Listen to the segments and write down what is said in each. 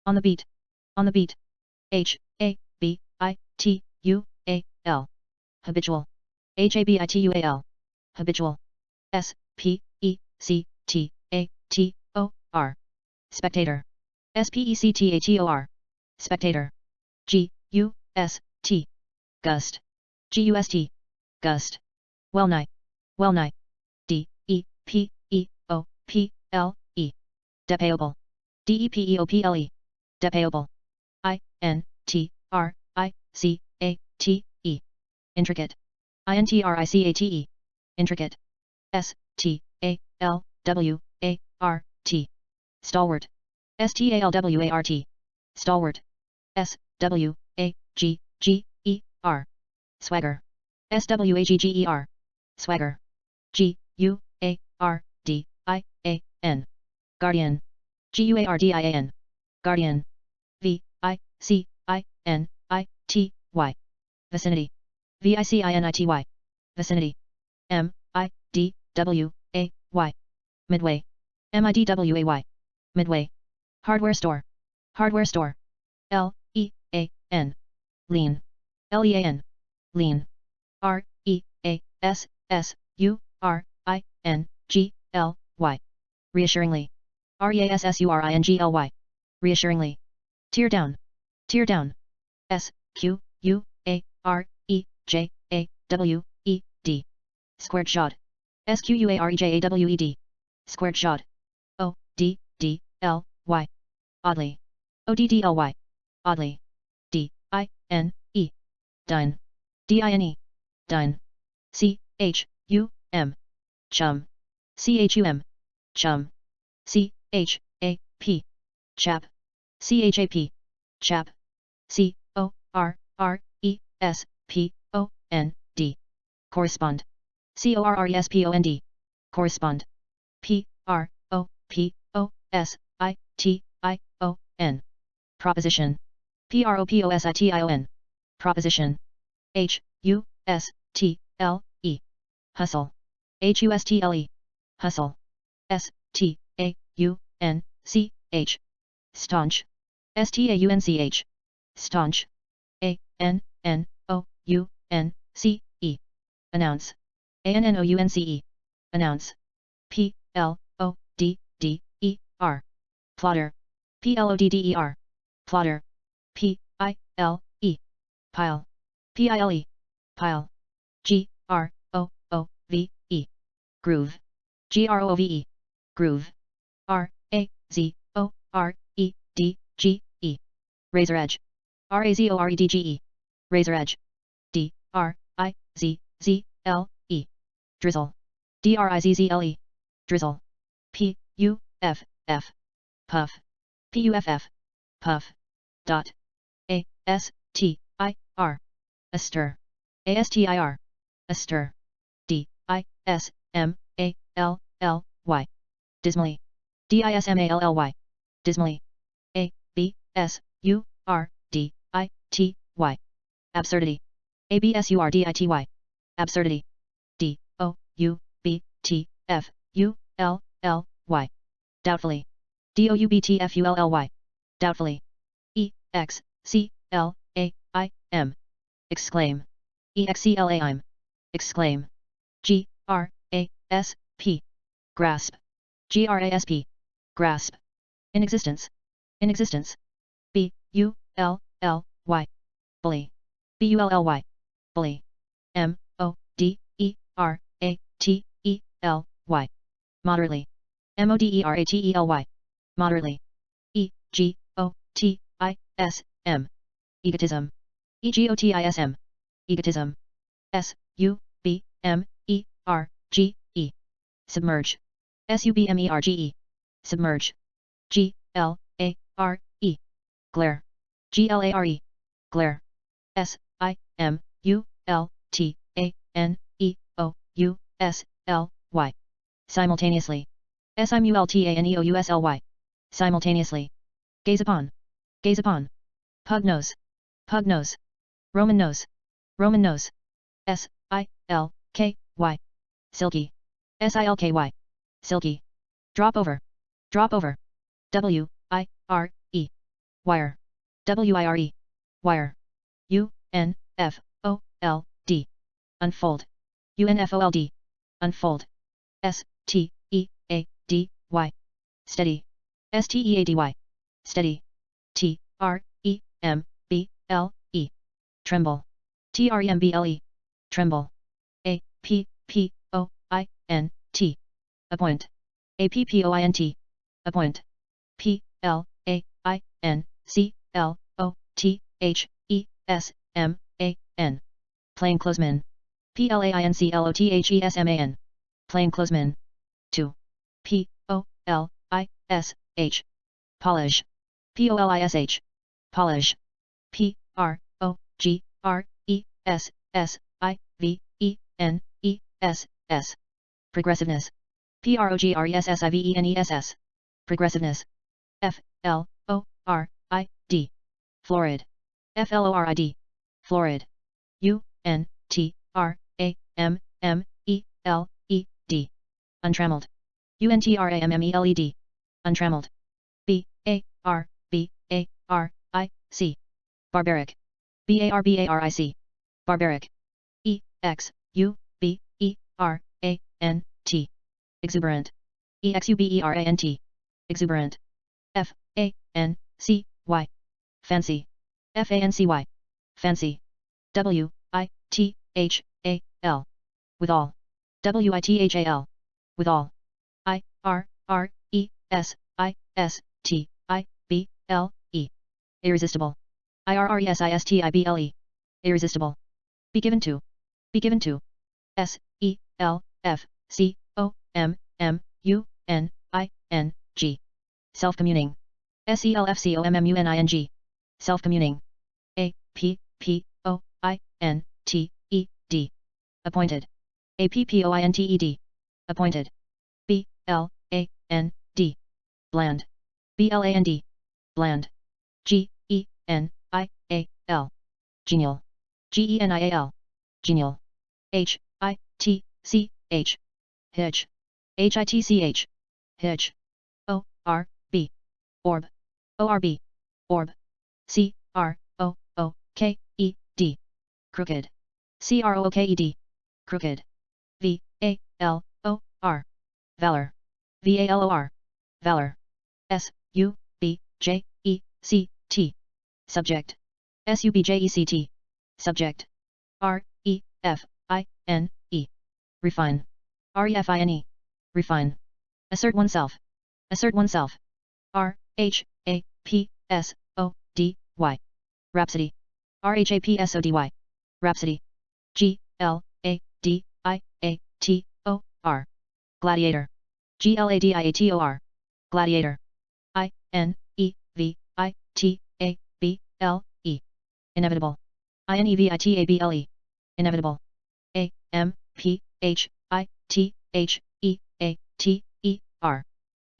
On the beat. On the beat. H-A-B-I-T-U-A-L. Habitual. H-A-B-I-T-U-A-L. Habitual. S-P-E-C-T-A-T-O-R. Spectator. S-P-E-C-T-A-T-O-R. Spectator. G-U-S-T. Gust. G-U-S-T. Gust. Well-nigh. Well-nigh. D-E-P-E-O-P-L-E. Depayable. D-E-P-E-O-P-L-E. Depayable. I-N-T-R-I-C-A-T-E. Intricate. I-N-T-R-I-C-A-T-E. Intricate. S-T-A-L-W-A-R-T. Stalwart. S-T-A-L-W-A-R-T. Stalwart. S-W-A-G-G-E-R. Swagger. S-W-A-G-G-E-R. Swagger. G-U-A-R-D-I-A-N. Guardian. G-U-A-R-D-I-A-N. Guardian. V-I-C-I-N-I-T-Y. Vicinity. V-I-C-I-N-I-T-Y. Vicinity. M-I-D-W-A-Y. Midway. M-I-D-W-A-Y. Midway. Hardware store. Hardware store. L-E-A-N. Lean. L-E-A-N. Lean. R-E-A-S-S-U-R-I-N-G-L-Y. Reassuringly. R-E-A-S-S-U-R-I-N-G-L-Y. Reassuringly. Tear down. Tear down. S-Q-U-A-R-E-J-A-W-E-D. Squared shot. S-Q-U-A-R-E-J-A-W-E-D. Squared shot. O-D-D-L-Y. Oddly. O-D-D-L-Y. Oddly. D-I-N-E. Dine. D-I-N-E. Dine. C-H-U-M. Chum. C-H-U-M. Chum. C-H-A-P. Chap. C-H-A-P. Chap. C-O-R-R-E-S-P-O-N-D. Correspond. C-O-R-R-E-S-P-O-N-D. Correspond. P-R-O-P-O-S-I-T-I-O-N. Proposition. P-R-O-P-O-S-I-T-I-O-N. Proposition. H-U-S-T-L-E. Hustle. H-U-S-T-L-E. Hustle. S-T-A-U-N-C-H. Staunch. S-T-A-U-N-C-H. Staunch. A-N-N-O-U-N-C-E. Announce. A-N-N-O-U-N-C-E. Announce. P-L-O-D-D-E-R. Plotter. P-L-O-D-D-E-R. Plotter. P-I-L-E. Pile. P-I-L-E. Pile. G-R-O-O-V-E. Groove. G-R-O-O-V-E. Groove. R-A-Z-O-R-E-D-G-E. Razor edge. R-A-Z-O-R-E-D-G-E. Razor edge. D-R-I-Z-Z-L-E. Drizzle. D-R-I-Z-Z-L-E. Drizzle. P-U-F-F. Puff. P-U-F-F. Puff. Dot. A-S-T-I-R. Astir. A-S-T-I-R. Astir. D-I-S-M-A-L-L-Y. Dismally. D-I-S-M-A-L-L-Y. Dismally. A-B-S-U-R-D-I-T-Y. Absurdity. A-B-S-U-R-D-I-T-Y. Absurdity. D-O-U-B-T-F-U-L-L-Y. Doubtfully. D-O-U-B-T-F-U-L-L-Y. Doubtfully. E-X-C-L-A-I-M. Exclaim. E-X-C-L-A-I-M. Exclaim. G-R-A-S-P. Grasp. G-R-A-S-P. Grasp. In existence. In existence. B-U-L-L-Y. Bully. B-U-L-L-Y. Bully. M-O-D-E-R-A-T-E-L-Y. Moderately. M-O-D-E-R-A-T-E-L-Y. Moderately. E-G-O-T-I-S-M. Egotism. E-G-O-T-I-S-M. Egotism. S-U-B-M-E-R-G-E. Submerge. S-U-B-M-E-R-G-E. Submerge. G-L-A-R-E. Glare. G-L-A-R-E. Glare. S-I-M-U-L-T-A-N-E-O-U-S-L-Y. Simultaneously. S-I-M-U-L-T-A-N-E-O-U-S-L-Y. Simultaneously. Gaze upon. Gaze upon. Pug nose. Pug nose. Roman nose. Roman nose. S-I-L-K-Y. Silky. S-I-L-K-Y. Silky. Drop over. Drop over. W-I-R-E. wire, wire, wire, unfold, unfold, unfold, unfold, steady, steady, steady, steady, tremble, tremble, tremble, tremble, appoint, appoint, appoint, plainclothesman, plainclothesman, plainclothesman, plainclothesman, 2, polish, polish, polish, polish, progressiveness, progressiveness, progressiveness, progressiveness, florid, florid, florid, florid, untrammeled, untrammeled, untrammeled, barbaric, barbaric, barbaric, exuberant, exuberant, exuberant, fancy, fancy, fancy, fancy, withal, withal, withal, withal, irresistible, irresistible, irresistible, be given to, be given to, selfcommuning, self-communing, selfcommuning, self-communing, appointed, appointed, appointed, bland, bland, bland, genial, genial, genial, hitch, hitch, hitch, hitch, orb, orb, orb, crooked, crooked, crooked, crooked, valor, valor, valor, valor, subject, subject, subject, subject, refine, refine, refine, assert oneself, assert oneself, rhapsody, rhapsody, rhapsody, gladiator, gladiator, gladiator, inevitable, inevitable, inevitable,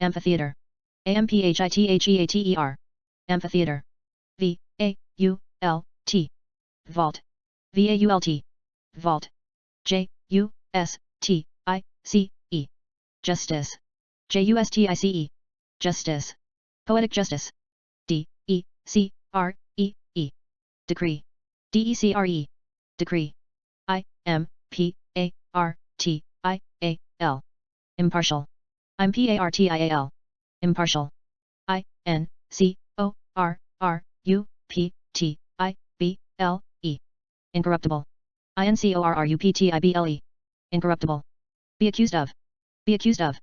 amphitheater, amphitheater, amphitheater, vault, vault, vault, justice, justice, justice, poetic justice, decree, decree, decree, impartial, impartial, impartial, incorruptible, incorruptible, incorruptible, be accused of, be accused of,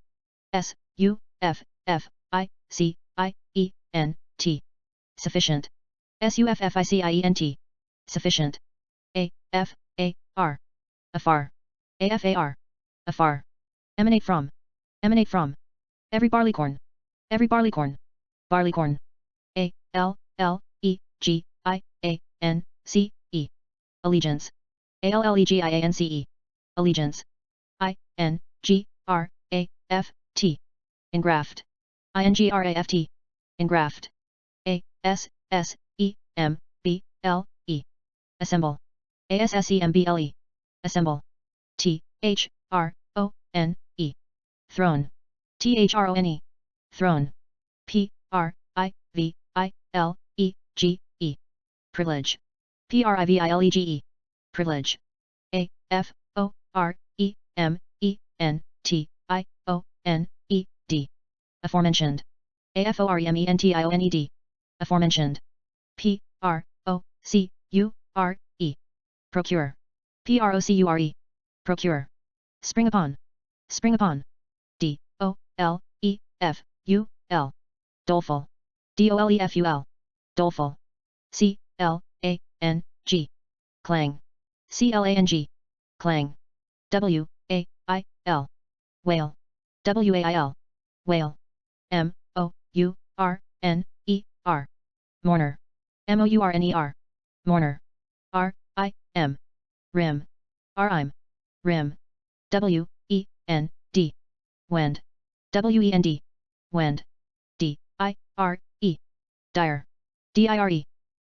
sufficient, sufficient, sufficient, afar, afar, emanate from, every barleycorn, barleycorn, allegiance, allegiance, allegiance, engraft, engraft, engraft, assemble, assemble, assemble, throne, throne, throne, G, E. Privilege. Privilege. Privilege. A, F, O, R, E, M, E, N, T, I, O, N, E, D. Aforementioned. AFOREMENTIONED. Aforementioned. P, R, O, C, U, R, E. Procure. PROCURE. Procure. Spring upon. Spring upon. D, O, L, E, F, U, L. Doleful. DOLEFUL. Doleful. C, L, A, N, G. Clang. CLANG. Clang. W, A, I, L. Whale. WAIL. Whale. M, O, U, R, N, E, R. Mourner. MOURNER. Mourner. R, I, M. Rim. RIM. Rim. W, E, N, D. Wend. WEND. Wend. D, I, R, E. Dire. DIRE.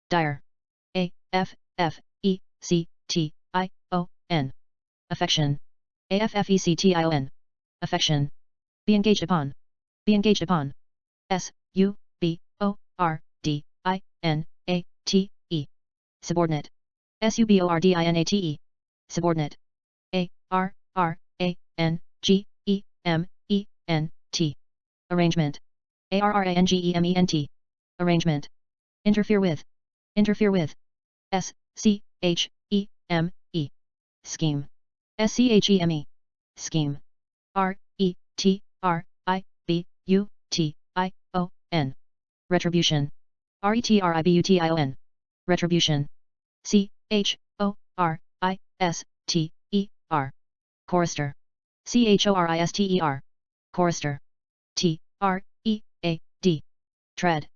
Dire. A, F, F, E, C, T, I, O, N. Affection. AFFECTION. Affection. Be engaged upon. Be engaged upon. S, U, B, O, R, D, I, N, A, T, E. Subordinate. SUBORDINATE. Subordinate. A, R, R, A, N, G, E, M, E, N, T. Arrangement. ARRANGEMENT. Arrangement. Interfere with. Interfere with. S, C, H, E, M, E. Scheme. SCHEME. Scheme. R, E, T, R, I, B, U, T, I, O, N. Retribution. RETRIBUTION. Retribution. C, H, O, R, I, S, T, E, R. Chorister. CHORISTER. Chorister. T, R, E, A, D. Tread.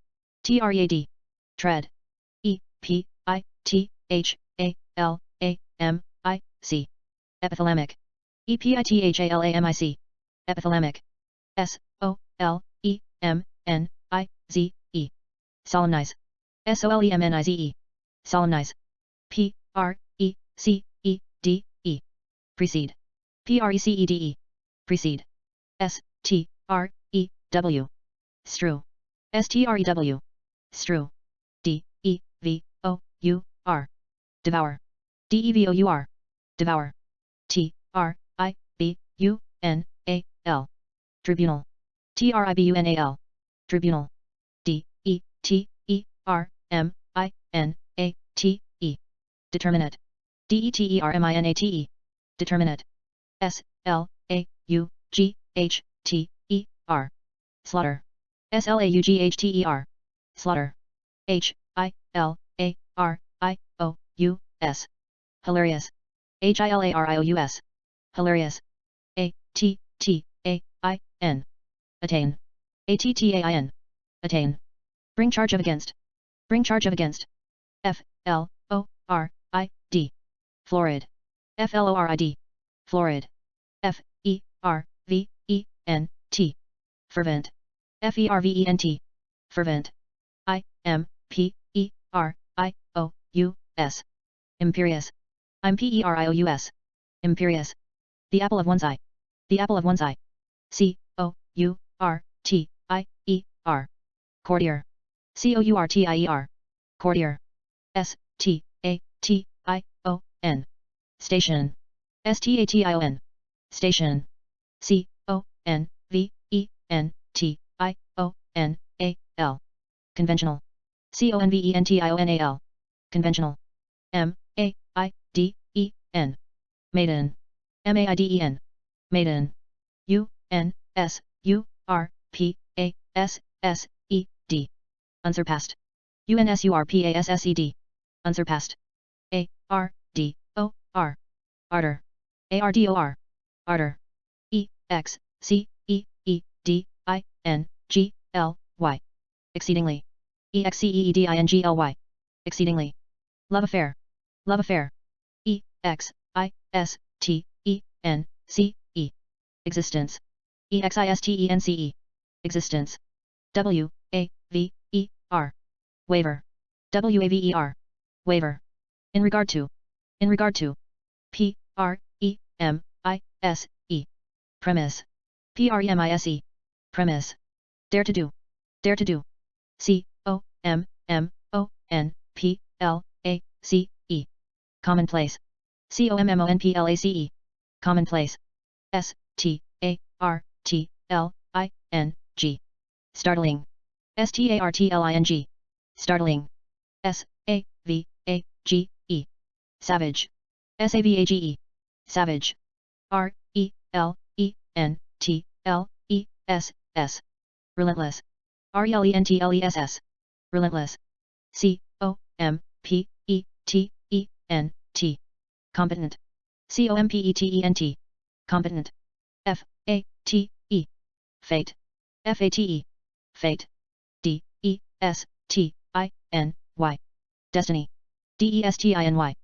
TREAD. Tread. E, P, I, T, H, A, L, A, M, I, C. Epithalamic. EPITHALAMIC. Epithalamic. S, O, L, E, M, N, I, Z, E. Solemnize. SOLEMNIZE. Solemnize. P, R, E, C, E, D, E. Precede. PRECEDE. Precede. S, T, R, E, W. Strew. STREW. Strew. D, E, V, O, U, R. Devour. DEVOUR. Devour. T, R, I, B, U, N, A, L. Tribunal. TRIBUNAL. Tribunal. D, E, T, E, R, M, I, N, A, T, E. Determinate. DETERMINATE. Determinate. S, L, A, U, G, H, T, E, R. Slaughter. SLAUGHTER. Slaughter. H, I, L, A, R, I, O, U, S. Hilarious. HILARIOUS. Hilarious. A, T, T, A, I, N. Attain. ATTAIN. Attain. Bring charge of against. Bring charge of against. F, L, O, R, I, D. Florid. FLORID. Florid. F, E, R, V, E, N, T. Fervent. FERVENT. Fervent. I, M, P, E, R, I, O, U, S. Imperious. I'm PERIOUS. Imperious. The apple of one's eye. The apple of one's eye. C, O, U, R, T, I, E, R. Courtier. COURTIER. Courtier. S, T, A, T, I, O, N. Station. STATION. Station. C, O, N, V, E, N, T, I, O, N, A, L. Conventional. CONVENTIONAL. Conventional. M, A, I, D, E, N. Maiden. MAIDEN. Maiden. U, N, S, U, R, P, A, S, S, E, D. Unsurpassed. UNSURPASSED. Unsurpassed. A, R, D, O, R. Ardor. ARDOR. Ardor. E, X, C, E, E, D, I, N, G, L, Y. Exceedingly. EXCEEDINGLY. Exceedingly. Love affair. Love affair. E, X, I, S, T, E, N, C, E. Existence. EXISTENCE. Existence. W, A, V, E, R. Waiver. WAVER. Waiver. In regard to. In regard to. P, R, E, M, I, S, E. Premise. PREMISE. Premise. Dare to do. Dare to do. C, O, M, M, O, L A C E. Commonplace. COMMONPLACE. Commonplace. STARTLING. Startling. STARTLING. Startling. SAVAGE. Savage. SAVAGE. Savage. RELENTLESS. Relentless. RELENTLESS. Relentless. COMPETENT. Competent. COMPETENT. Competent. FATE. Fate. FATE. Fate. DESTINY. Destiny. DESTINY.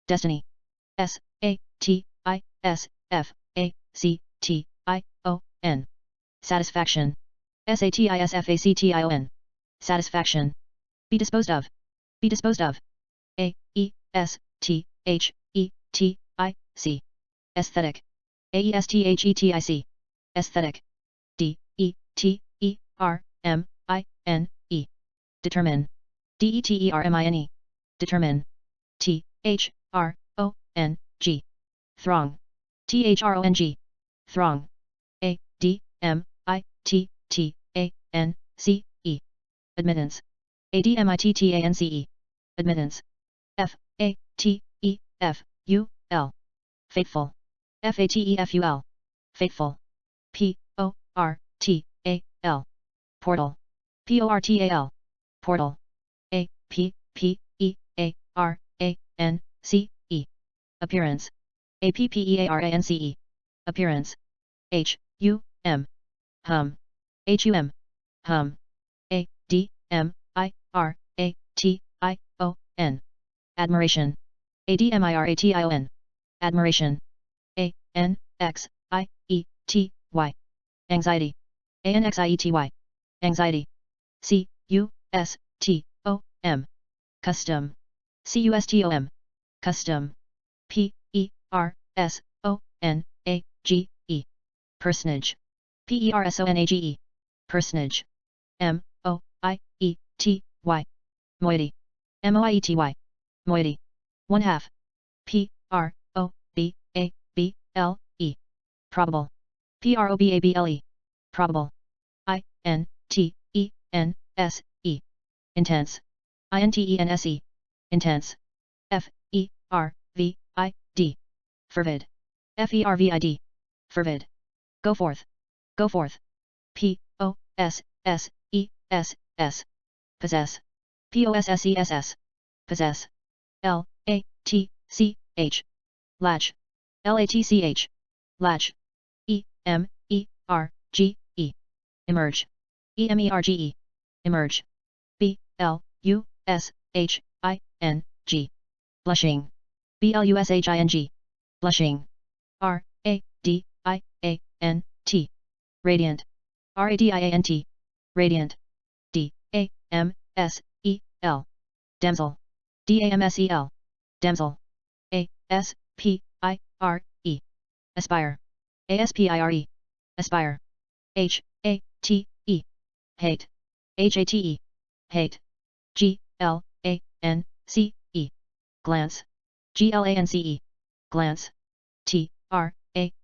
Destiny. SATISFACTION. Satisfaction. SATISFACTION. Satisfaction. Be disposed of. Be disposed of. AESTHETIC. Aesthetic. AESTHETIC. Aesthetic. DETERMINE. Determine. DETERMINE. Determine. THRONG. Throng. THRONG. Throng. ADMITTANCE. Admittance. ADMITTANCE. Admittance. FATEFUL. Fateful. FATEFUL. Fateful. PORTAL. Portal. PORTAL. Portal. APPEARANCE. Appearance. APPEARANCE. Appearance. HUM. Hum. HUM. Hum. ADMIRATION. Admiration. ADMIRATION. Admiration. ANXIETY. Anxiety. ANXIETY. Anxiety. CUSTOM. Custom. CUSTOM. Custom. PERSONAGE. Personage. PERSONAGE. Personage. MOIETY. Moiety. MOIETY. Moiety. One half. PROBABLE. Probable. PROBABLE. Probable. INTENSE. Intense. INTENSE. Intense. FERVID. Fervid. FERVID. Fervid. Go forth. Go forth. POSSESS. Possess. POSSESS. Possess. LATCH. Latch. LATCH. Latch. EMERGE. Emerge. EMERGE. Emerge. BLUSHING. Blushing. BLUSHING. Blushing. RADIANT. Radiant. RADIANT. Radiant. DAMSEL. Damsel. DAMSEL. Damsel. ASPIRE. Aspire. ASPIRE. Aspire. HATE. Hate. HATE. Hate. GLANCE. Glance. GLANCE. Glance.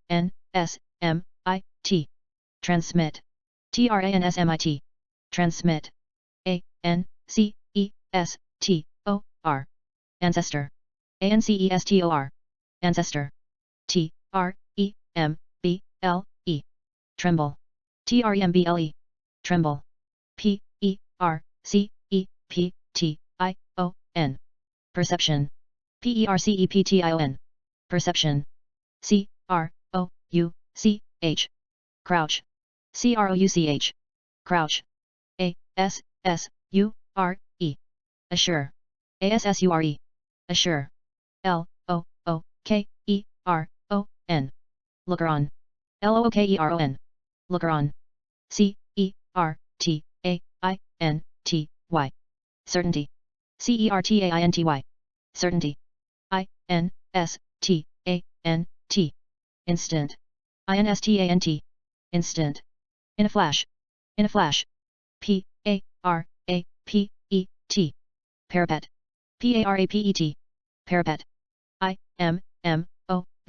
TRANSMIT. Transmit. TRANSMIT. Transmit. ANCESTOR. Ancestor. ANCESTOR. Ancestor. TREMBLE. Tremble. TREMBLE. Tremble. PERCEPTION. Perception. PERCEPTION. Perception. CROUCH. Crouch. CROUCH. Crouch. ASSURE. Assure. ASSURE. Assure. LOOKERON. Looker on. LOOKERON. Looker on. CERTAINTY. Certainty. CERTAINTY. Certainty. INSTANT. Instant. INSTANT. Instant. In a flash. In a flash. PARAPET. Parapet. parapet, parapet,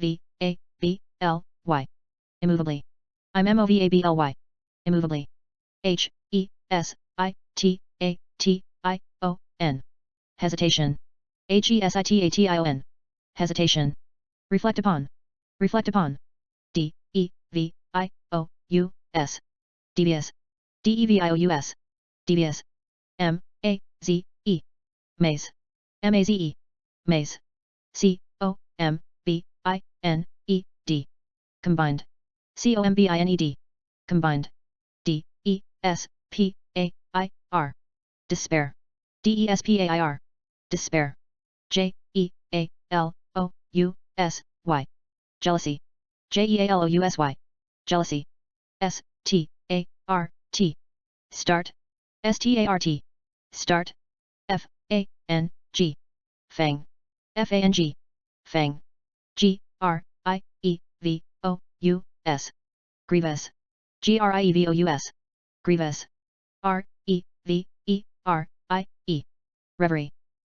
immovably, immovably, immovably, immovably, hesitation, hesitation, hesitation, hesitation, reflect upon, reflect upon, devious, devious, devious, devious, maze, maze, maze, maze, combined, combined, combined, combined, despair, despair, despair, despair, jealousy, jealousy, jealousy, jealousy, start, start, start, fang, fang, fang, fang, grievous, grievous, grievous, grievous, reverie, reverie,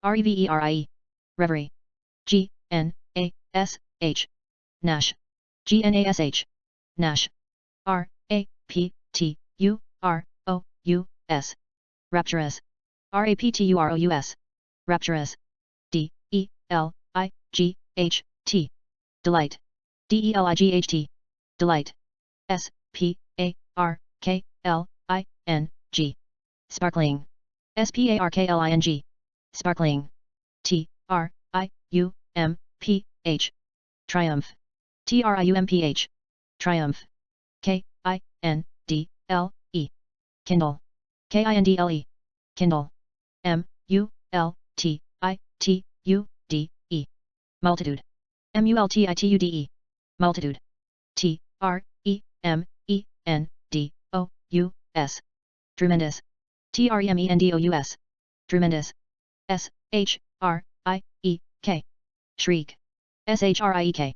reverie, reverie, gnash, nash, gnash, nash, rapturous, rapturous, rapturous, delight, delight, delight, sparkling, sparkling, sparkling, triumph, triumph, triumph, kindle, kindle, kindle, multitude, multitude, multitude, tremendous, tremendous, tremendous, shriek, shriek,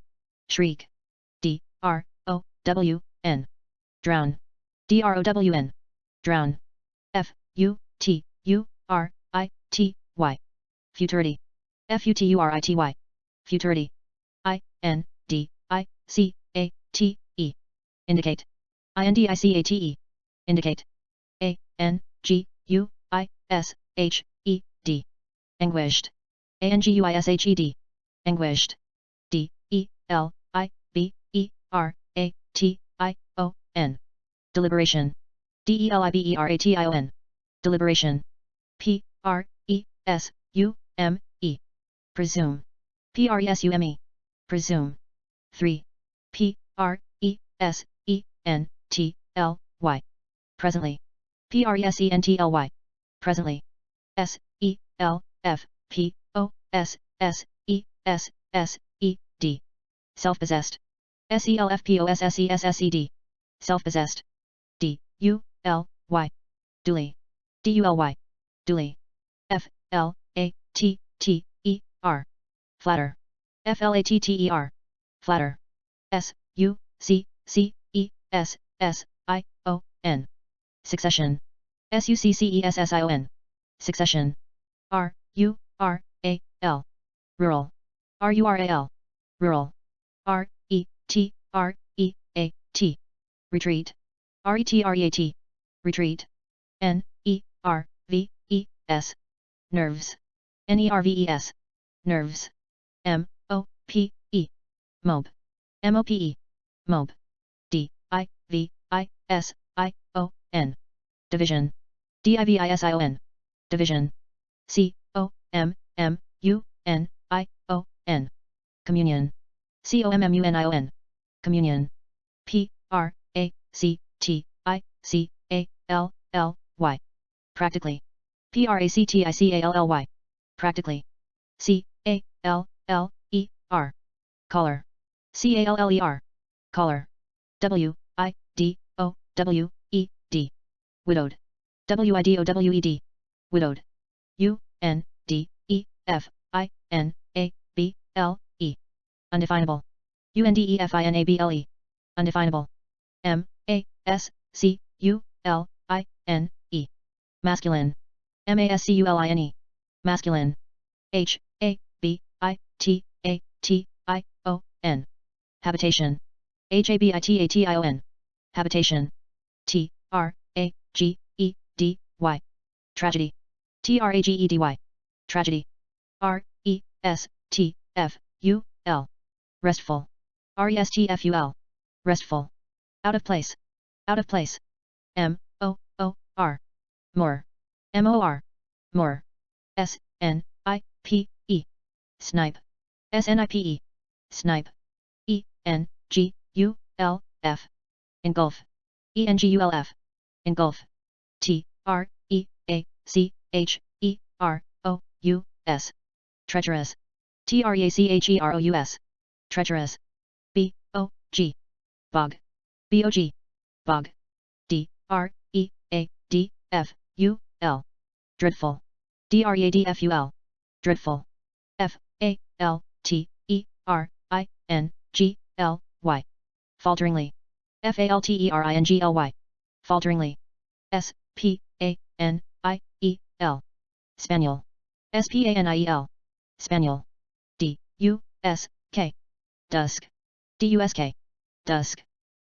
shriek, drown, drown, drown, drown, futurity, futurity, futurity, indicate, indicate, indicate, anguished, anguished, anguished, deliberation, deliberation, deliberation, presume, presume, presume, 3, presently, presently, presently, self-possessed, self-possessed, self-possessed, duly, duly, duly, flatter, flatter, flatter, succession, succession, succession, rural, rural, rural, retreat, retreat, retreat, nerves, nerves, nerves, nerves, mope, mope, mope, mope, division, division, division, communion, communion, communion, practically, practically, practically, caller, caller, widowed, widowed, widowed, undefinable, undefinable, undefinable, masculine, masculine, masculine, H A B I T A T I O N. Habitation. Habitation. Habitation. T R A G E D Y. Tragedy. Tragedy. Tragedy. R E S T F U L. Restful. Restful. Restful. Out of place. Out of place. M O O R. More. MOR. More. S N I P E. Snipe. SNIPE. Snipe. E N G U L F. Engulf. ENGULF. Engulf. T R E A C H E R O U S. Treacherous. TREACHEROUS. Treacherous. B O G. Bog. BOG. Bog. D R E A D F U L. Dreadful. DREADFUL. Dreadful. F A L T E R I N G L Y. Falteringly. FALTERINGLY. Falteringly. S P A N I E L. Spaniel. SPANIEL. Spaniel. D U S K. Dusk. DUSK. Dusk.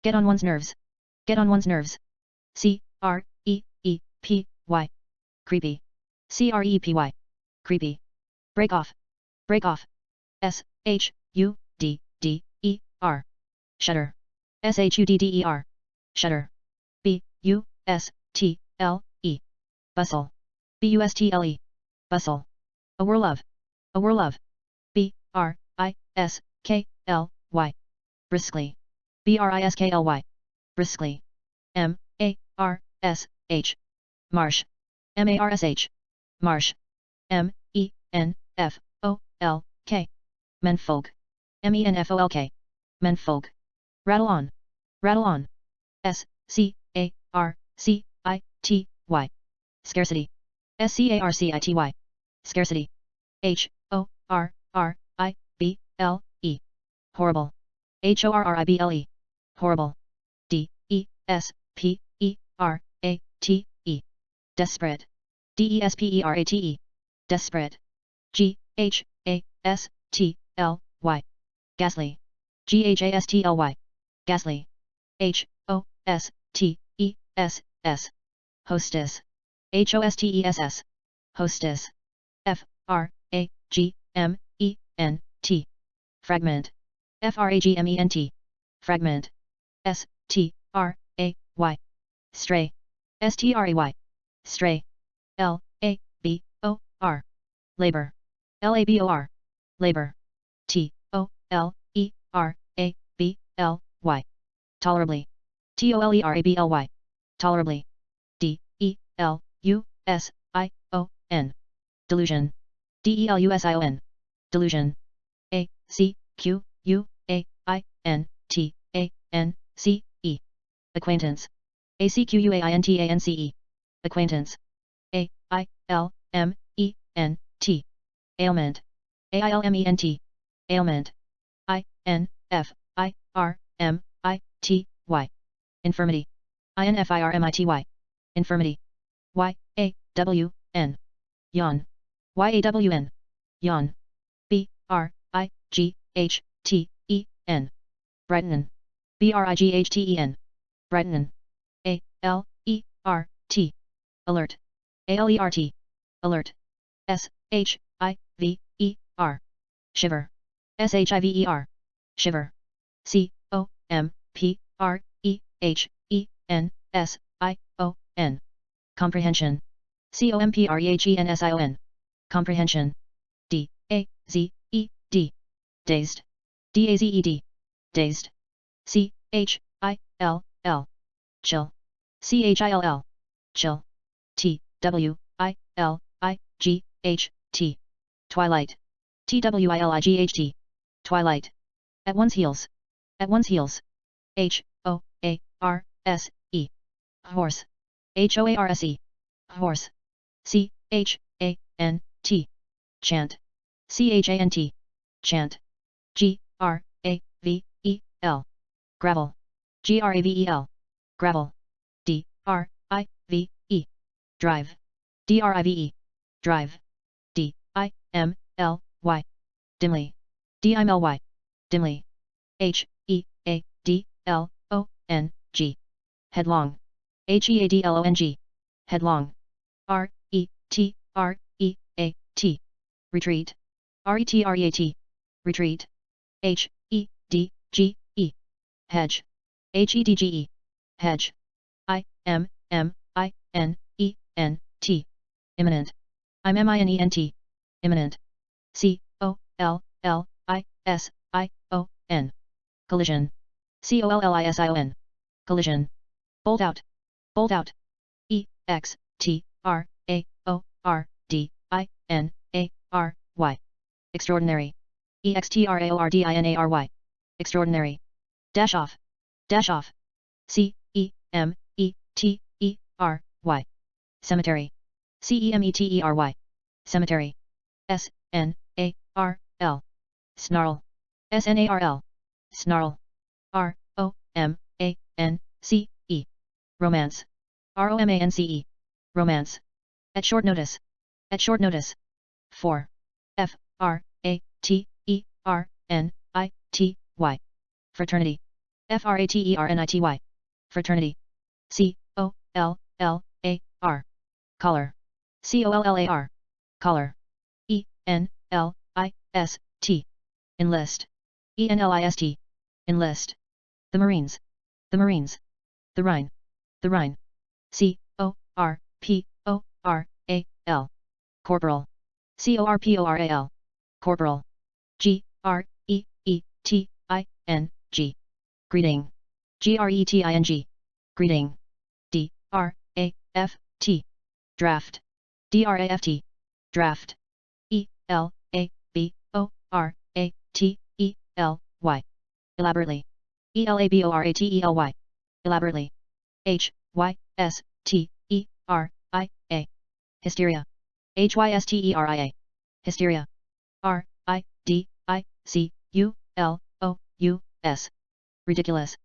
Get on one's nerves. Get on one's nerves. C R E E P Y. Creepy. CREPY. Creepy. Break off. Break off. S H U D D E R. Shudder. SHUDDER. Shudder. B U S T L E. Bustle. BUSTLE. Bustle. A whirl of. A whirl of. B R I S K L Y. Briskly. BRISKLY. Briskly. M A R S H. Marsh. MARSH. Marsh. M E N F O L K. Menfolk. MENFOLK. Menfolk. Rattle on. Rattle on. S C A R C I T Y. Scarcity. SCARCITY. Scarcity. H O R R I B L E. Horrible. HORRIBLE. Horrible. D E S P E R A T E. Desperate. DESPERATE. Desperate. G H A S T L Y. Ghastly. GHASTLY. Ghastly. H O S T E S S. Hostess. HOSTESS. Hostess. F R A G M E N T. Fragment. FRAGMENT. Fragment. S T R A Y. Stray. STRAY. Stray. L A B O R. Labor. LABOR. Labor. T O L E R A B L Y. Tolerably. TOLERABLY. Tolerably. D E L U S I O N. Delusion. DELUSION. Delusion. A C Q U A I N T A N C E. Acquaintance. ACQUAINTANCE. Acquaintance. A I L M E N T. Ailment. AILMENT. Ailment. I N F I R M I T Y. Infirmity. INFIRMITY. Infirmity. Y A W N. Yawn. YAWN. Yawn. B R I G H T E N. Brighten. BRIGHTEN. Brighten. A L E R T. Alert. ALERT. Alert. S H I V E R. Shiver. SHIVER. Shiver. C O M P R E H E N S I O N. Comprehension. COMPREHENSION. Comprehension. D A Z E D. Dazed. DAZED. Dazed. C H I L L. Chill. CHILL. Chill. T W I L I G H T. Twilight. TWILIGHT. Twilight. At one's heels. At one's heels. H O A R S E. Horse. HOARSE. Horse. C H A N T. Chant. CHANT. Chant. G R A V E L. Gravel. GRAVEL. Gravel. D R I V E. Drive. DRIVE. Drive. D I M L Y dimly. DIMLY dimly. HEADLONG headlong. HEADLONG headlong. RETREAT retreat. RETREAT retreat. HEDGE hedge. HEDGE hedge. IMMINENT imminent. IMMINENT imminent. COLLISION collision. COLLISION collision. Bolt out. Bolt out. EXTRAORDINARY extraordinary. EXTRAORDINARY extraordinary. Dash off. Dash off. CEMETERY cemetery. CEMETERY cemetery. SNARL snarl. SNARL snarl. ROMANCE romance. ROMANCE romance. At short notice. At short notice. 4. FRATERNITY fraternity. FRATERNITY fraternity. COLLAR collar. COLLAR collar. ENLIST enlist. ENLIST enlist. The Marines. The Marines. The Rhine. The Rhine. CORPORAL corporal. CORPORAL corporal. GREETING greeting. GRETING greeting. DRAFT draft. DRAFT draft. ELABORATELY elaborately. ELABORATELY elaborately. HYSTERIA hysteria. HYSTERIA hysteria. RIDICULOUS ridiculous.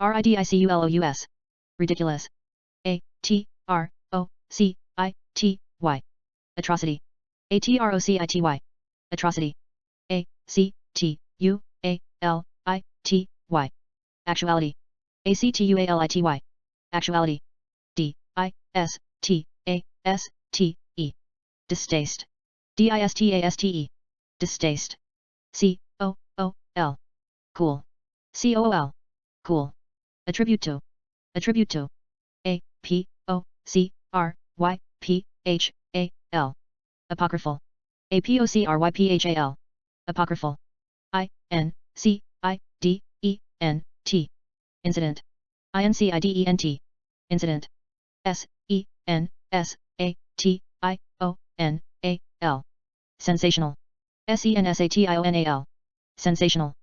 RIDICULOUS ridiculous. ATROCITY atrocity. ATROCITY atrocity. ACTUALITY actuality. ACTUALITY actuality. DISTASTE distaste. DISTASTE distaste. COOL cool. COOL cool. Attribute to. Attribute to. APOCRYPHAL apocryphal. APOCRYPHAL apocryphal. INCIDENT incident. INCIDENT incident. SENSATIONAL sensational. SENSATIONAL sensational.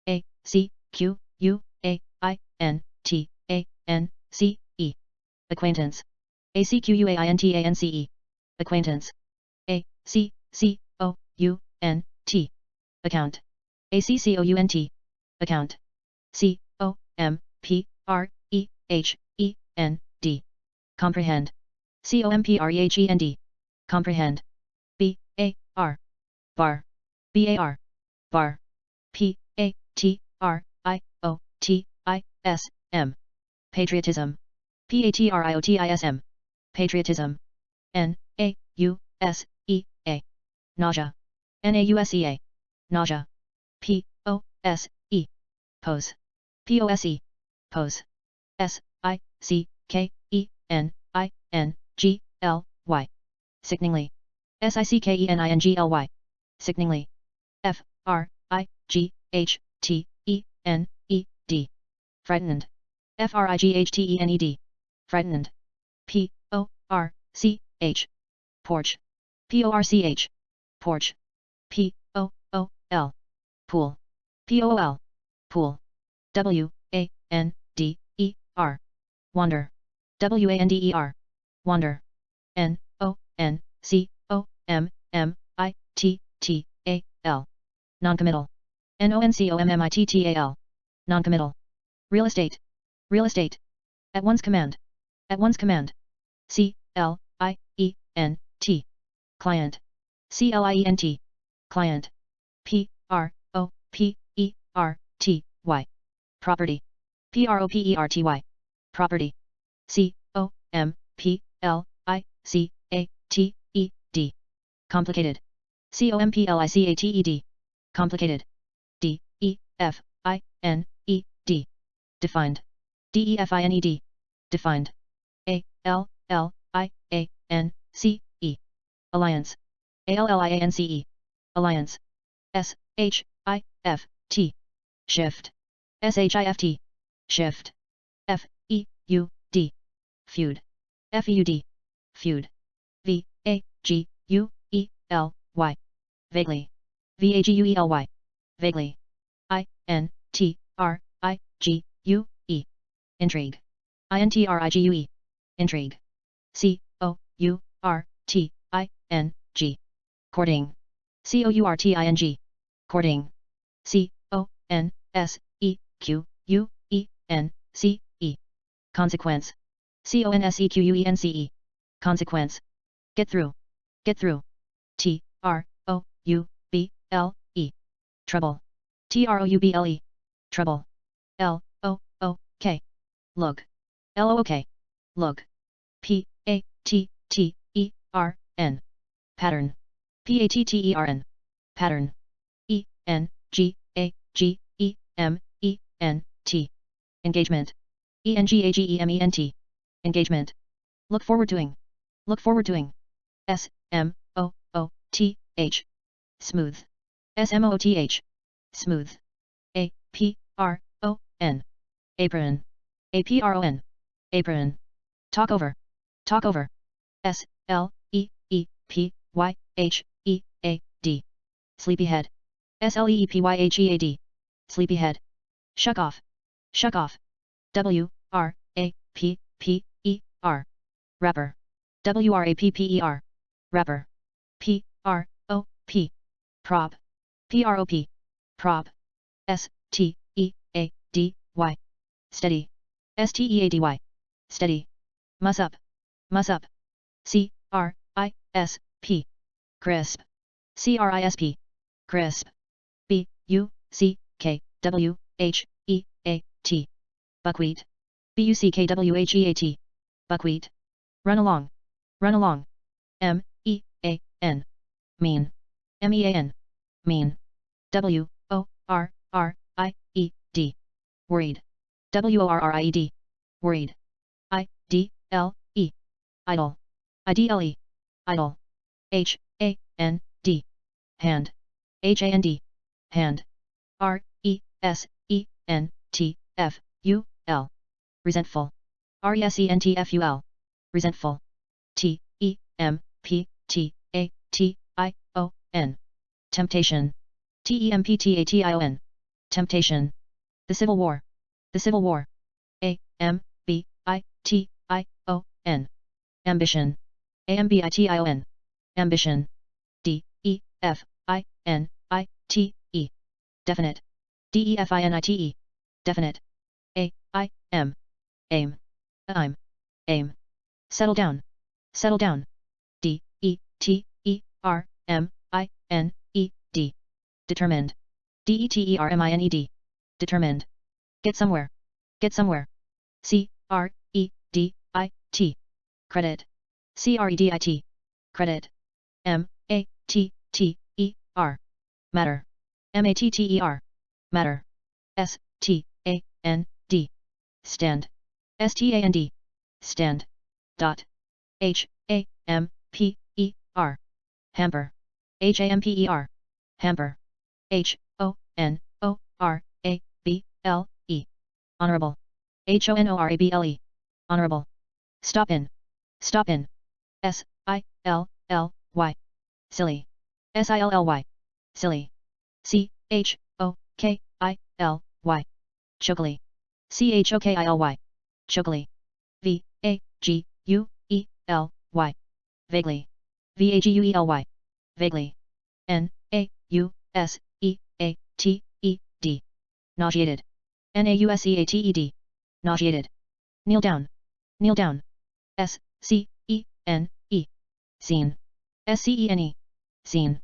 ACQUAINTANCE acquaintance. ACQUAINTANCE acquaintance. ACCOUNT account. ACCOUNT account. COMPREHEND comprehend. COMPREHEND comprehend. BAR bar. BAR bar. PATRIOTISM patriotism. PATRIOTISM patriotism. NAUSEA nausea. NAUSEA nausea. POSE pose. POSE pose. SICKENINGLY sickeningly. SICKENINGLY sickeningly. FRIGHTENED frightened. FRIGHTENED frightened. PORCH porch. PORCH porch. POOL pool. POOL pool. WANDER wander. WANDER wander. NONCOMMITTAL noncommittal. NONCOMMITTAL noncommittal. Real estate. Real estate. At one's command. At one's command. CLIENT client. CLIENT client, P-R-O-P-E-R-T-Y, property, P-R-O-P-E-R-T-Y, property, C-O-M-P-L-I-C-A-T-E-D, complicated, C-O-M-P-L-I-C-A-T-E-D, complicated, D-E-F-I-N-E-D, defined, D-E-F-I-N-E-D, defined, A-L-L-I-A-N-C-E, alliance, A-L-L-I-A-N-C-E, alliance, S-H-I-F-T, shift, S-H-I-F-T, shift, F-E-U-D, feud, F-E-U-D, feud, V-A-G-U-E-L-Y, vaguely, V-A-G-U-E-L-Y, vaguely, I-N-T-R-I-G-U-E, intrigue, I-N-T-R-I-G-U-E, intrigue, C-O-U-R-T-I-N-G, courting, C-O-U-R-T-I-N-G, courting, C-O-N-S-E-Q-U-E-N-C-E, consequence, C-O-N-S-E-Q-U-E-N-C-E, consequence, get through, T-R-O-U-B-L-E, trouble, T-R-O-U-B-L-E, trouble, L-O-O-K, look, L-O-O-K, look, P-A-T-T-E-R-N, pattern, P-A-T-T-E-R-N, pattern, E-N-G-A-G-E-M-E-N-T, engagement, E-N-G-A-G-E-M-E-N-T, engagement, look forward doing, S-M-O-O-T-H, smooth, S-M-O-O-T-H, smooth, A-P-R-O-N, apron, A-P-R-O-N, apron, talk over, S-L-E-E-P-Y-H-E-A-D, sleepyhead, S-L-E-E-P-Y-H-E-A-D, sleepyhead, shuck off, W-R-A-P-P-E-R, rapper, W-R-A-P-P-E-R, rapper, P-R-O-P, prop, P-R-O-P, prop, S-T-E-A-D-Y, steady, S-T-E-A-D-Y, steady, muss up, C-R-I-S-P, crisp, C-R-I-S-P, crisp, B-U-C-K-W-H-E-A-T, buckwheat, B-U-C-K-W-H-E-A-T, buckwheat, run along, M-E-A-N, mean, M-E-A-N, mean, W-O-R-R-I-E-D, worried, W-O-R-R-I-E-D, worried, I-D-L-E, idle, I-D-L-E, idle, H-A-N-D, hand, H-A-N-D, hand, R-E-S-E-N-T-F-U-L, resentful, R-E-S-E-N-T-F-U-L, resentful, T-E-M-P-T-A-T-I-O-N, temptation, T-E-M-P-T-A-T-I-O-N, temptation, the Civil War, A-M-B-I-T-I-O-N, ambition, A-M-B-I-T-I-O-N, ambition, D-E-F-I-N-I-T-E, definite, D-E-F-I-N-I-T-E, definite, A-I-M, aim, aim, settle down, D-E-T-E-R-M-I-N-E-D, determined, D-E-T-E-R-M-I-N-E-D, determined, get somewhere, C-R-E-D-I-T, credit, C-R-E-D-I-T, credit, M-A-T-T-E-R, matter, M-A-T-T-E-R, matter, S-T-A-N-D, stand, S-T-A-N-D, stand, dot, H-A-M-P-E-R, hamper, H-A-M-P-E-R, hamper, H-O-N-O-R-A-B-L-E, honorable, H-O-N-O-R-A-B-L-E, honorable, stop in, S-I-L-L-Y, silly, S-I-L-L-Y, silly, C-H-O-K-I-L-Y, chokily, C-H-O-K-I-L-Y, chokily, V-A-G-U-E-L-Y, vaguely, V-A-G-U-E-L-Y, vaguely, N-A-U-S-E-A-T-E-D, nauseated, N-A-U-S-E-A-T-E-D, nauseated, kneel down, S-C-E-N-E, scene, S-C-E-N-E, scene,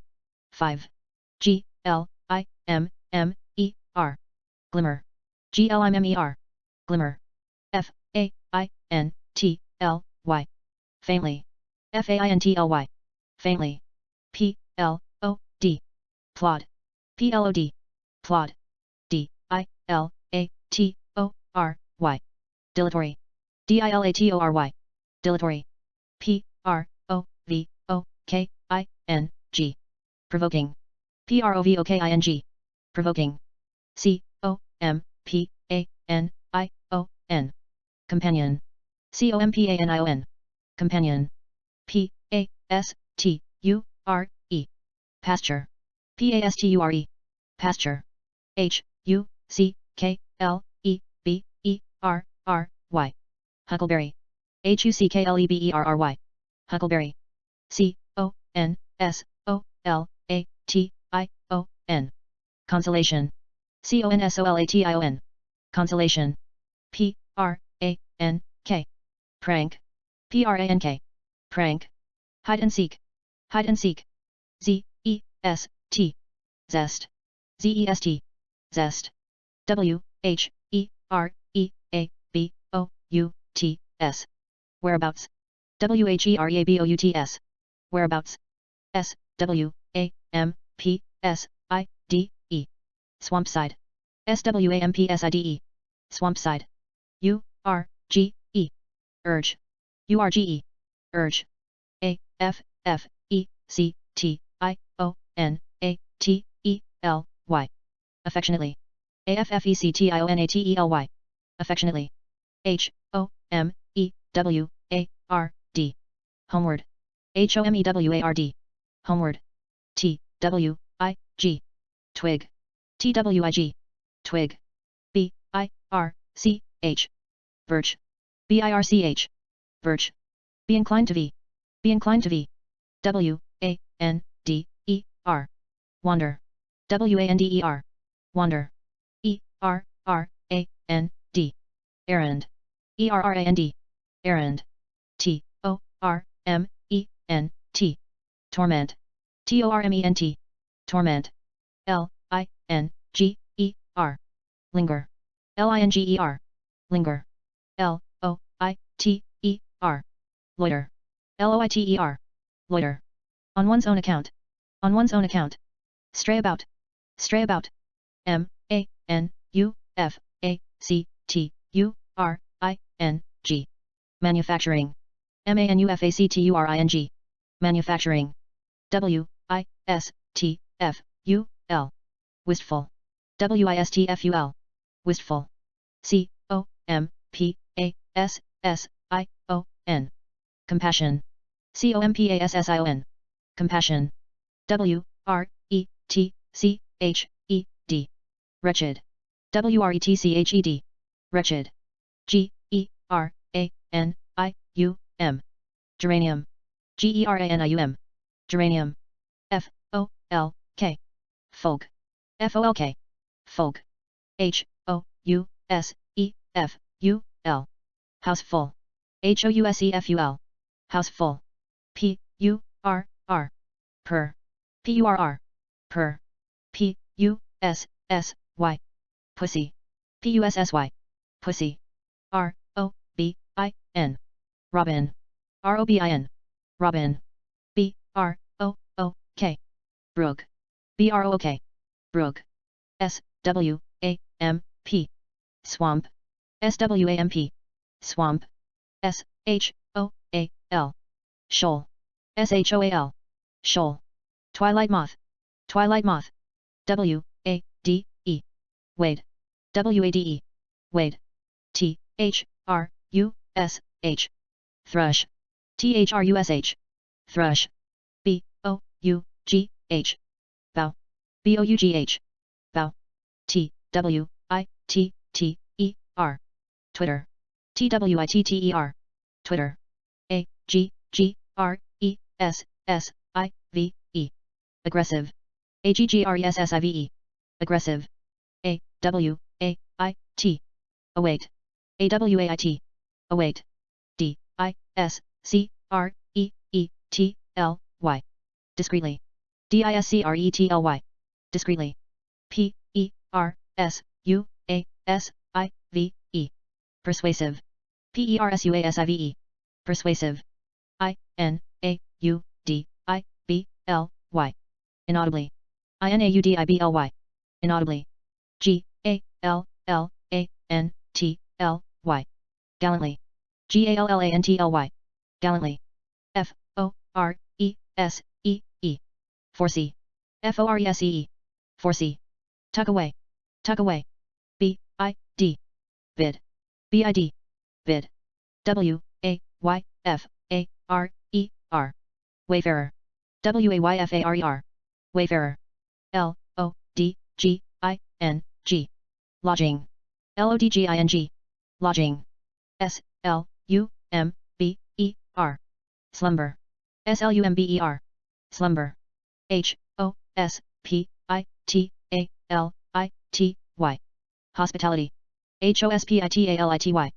5, G L I M M E R glimmer, glimmer, glimmer, F A I N T L Y faintly, faintly, faintly, P L O D plod, plod, plod, D I L A T O R Y dilatory, dilatory, dilatory, P R O V O K I N G provoking, provoking, provoking, C O M P A N I O N companion, companion, companion, P A S T U R E pasture, pasture, pasture, H U C K L E B E R R Y huckleberry, huckleberry, huckleberry, C O N S O L A T I O N consolation, consolation, consolation, P R A N K prank, prank, prank, hide and seek, hide and seek, Z E S T zest, zest, zest, W H E R E A B O U T S whereabouts, whereabouts, whereabouts, S W A M P S I D E swampside, swampside, swampside, U R G E urge, urge, urge, A F F E C T I O N A T E L Y affectionately, affectionately, affectionately, H O M E W A R D homeward, homeward, homeward, T W I G twig, twig, twig, B I R C H birch, birch, birch, be inclined to be, be inclined to be, W A N D E R wander, wander, wander, E R R A N D errand, errand, errand, T O R M E N T torment, torment, torment, L I N G E R linger, linger, linger, L O I T E R loiter, loiter, loiter, on one's own account, on one's own account, stray about, M A N U F A C T U R I N G manufacturing, manufacturing, manufacturing, W I S T F U L wistful, wistful, wistful, C O M P A S S I O N compassion, compassion, compassion, W R E T C H E D wretched, wretched, wretched, G E R A N I U M geranium, geranium, geranium, F O L K folk, folk, folk, H O U S E F U L houseful, houseful, houseful, P U R R per, purr, per, P U S S Y pussy, pussy, pussy, R O B I N robin, robin, robin, B R O O K brook, brook, brook, S W A M P swamp, swamp, swamp, S H O A L shoal, shoal, shoal, twilight moth, W A D E wade, wade, wade, T H R U S H thrush, thrush, thrush, B O U G H bow, bough, bow, T W I T T E R Twitter, Twitter, Twitter, A G G R E S S I V E aggressive, aggressive, aggressive, A W A I T await, await, await, D I S C R E E T L Y discreetly, discreetly, discreetly. P-E-R-S-U-A-S-I-V-E. Persuasive. P-E-R-S-U-A-S-I-V-E. Persuasive. I-N-A-U-D-I-B-L-Y. Inaudibly. I-N-A-U-D-I-B-L-Y. Inaudibly. G-A-L-L-A-N-T-L-Y. Gallantly. G-A-L-L-A-N-T-L-Y. Gallantly. F-O-R-E-S-E-E. Foresee. F-O-R-E-S-E-E. Foresee. Tuck away. Tuck away. B-I-D. Bid. B-I-D. Bid. W-A-Y-F-A-R-E-R. Wayfarer. W-A-Y-F-A-R-E-R. Wayfarer. L-O-D-G-I-N-G. Lodging. L-O-D-G-I-N-G. Lodging. S-L-U-M-B-E-R. Slumber. S-L-U-M-B-E-R. Slumber. H-O-S-P-I-T-A-L-I-T-Y. Hospitality. H-O-S-P-I-T-A-L-I-T-Y.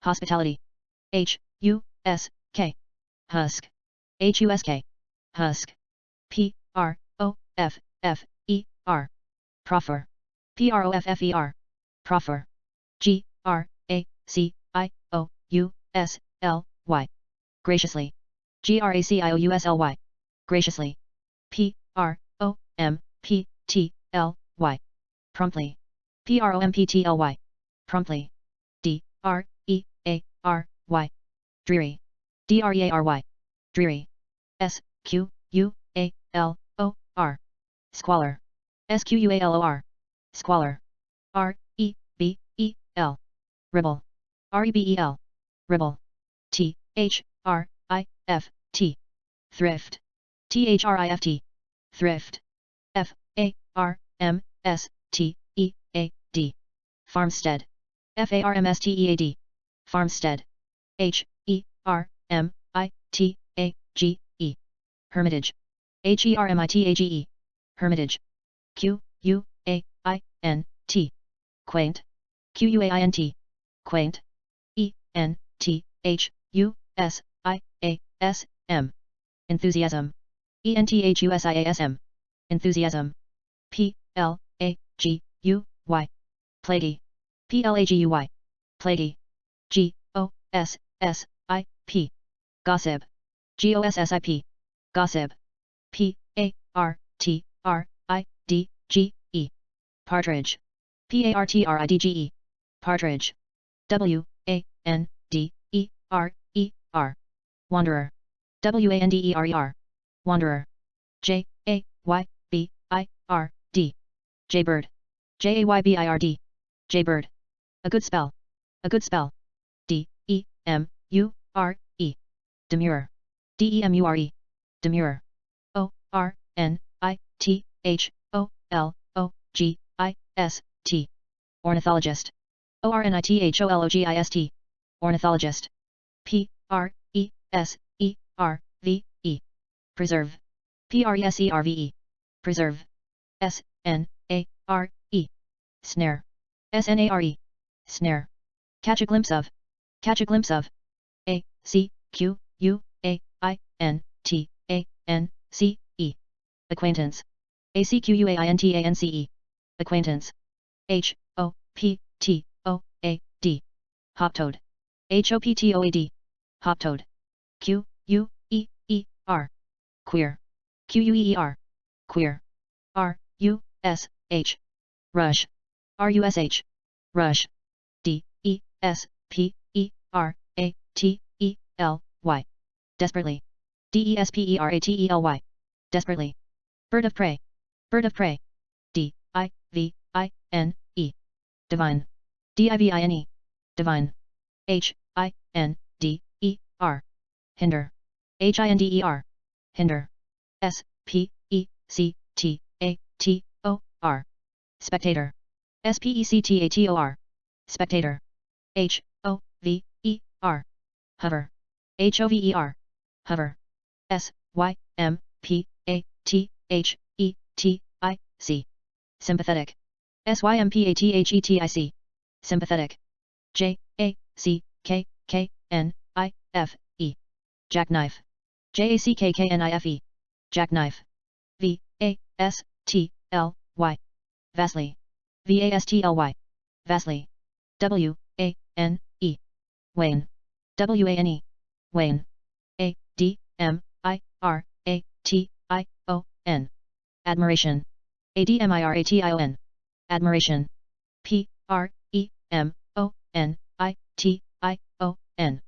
Hospitality. H-U-S-K. Husk. H-U-S-K. Husk. P-R-O-F-F-E-R. Proffer. P-R-O-F-F-E-R. Proffer. G-R-A-C-I-O-U-S-L-Y. Graciously. G-R-A-C-I-O-U-S-L-Y. Graciously. P-R-O-M-P-T-L-Y. Promptly. P-R-O-M-P-T-L-Y. Promptly. D-R-E-A-R-Y. Dreary. D-R-E-A-R-Y. Dreary. S-Q-U-A-L-O-R. Squalor. S-Q-U-A-L-O-R. Squalor. R-E-B-E-L. Ribble. R-E-B-E-L. Ribble. T-H-R-I-F-T. Thrift. T-H-R-I-F-T. Thrift. F-A-R-M-S-T-E-A-D. Farmstead. F-A-R-M-S-T-E-A-D. Farmstead. H-E-R-M-I-T-A-G-E. Hermitage. H-E-R-M-I-T-A-G-E. Hermitage. Q-U-A-I-N-T. Quaint. Q-U-A-I-N-T. Quaint. E-N-T-H-U-S-I-A-S-M. Enthusiasm. E-N-T-H-U-S-I-A-S-M. Enthusiasm. P-L-A-G-U-Y. Plaguey. P-L-A-G-U-Y. Plaguey. G-O-S-S-I-P. Gossip. G-O-S-S-I-P. Gossip. P-A-R-T-R-I-D-G-E. Partridge. P-A-R-T-R-I-D-G-E. Partridge. W-A-N-D-E-R-E-R. Wanderer. W-A-N-D-E-R-E-R. Wanderer. J-A-Y-B-I-R-D. Jaybird. J-A-Y-B-I-R-D. Jaybird. A good spell. A good spell. D-E-M-U-R-E. Demure. D-E-M-U-R-E. Demure. O-R-N-I-T-H-O-L-O-G-I-S-T. Ornithologist. O-R-N-I-T-H-O-L-O-G-I-S-T. Ornithologist. P-R-E-S-E-R-V-E. Preserve. P-R-E-S-E-R-V-E. Preserve. S-N-A-R-E. Snare. S-N-A-R-E. Snare. Catch a glimpse of. Catch a glimpse of. A-C-Q-U-A-I-N-T-A-N-C-E. Acquaintance. A-C-Q-U-A-I-N-T-A-N-C-E. Acquaintance. H-O-P-T-O-A-D. Hop-toad. H-O-P-T-O-A-D. Hop-toad. Q-U-E-E-R. Queer. Q-U-E-E-R. Queer. R-U-S-H. Rush. R-U-S-H. Rush. D-E-S-P-E-R-A-T-E-L-Y. Desperately. D-E-S-P-E-R-A-T-E-L-Y. Desperately. Bird of prey. Bird of prey. D-I-V-I-N-E. Divine. D-I-V-I-N-E. Divine. H-I-N-D-E-R. Hinder. H-I-N-D-E-R. Hinder. S-P-E-C-T-A-T-O-R. Spectator. S-P-E-C-T-A-T-O-R. Spectator. H-O-V-E-R. Hover. H-O-V-E-R. Hover. S-Y-M-P-A-T-H-E-T-I-C. Sympathetic. S-Y-M-P-A-T-H-E-T-I-C. Sympathetic. J-A-C-K-K-N-I-F-E. Jackknife. J-A-C-K-K-N-I-F-E. Jackknife. V-A-S-T-L-Y. Y. Vastly. Vastly. Vastly. W-A-N-E. Wane. W-A-N-E. Wane. A-D-M-I-R-A-T-I-O-N. Admiration. A-D-M-I-R-A-T-I-O-N. Admiration. P-R-E-M-O-N-I-T-I-O-N.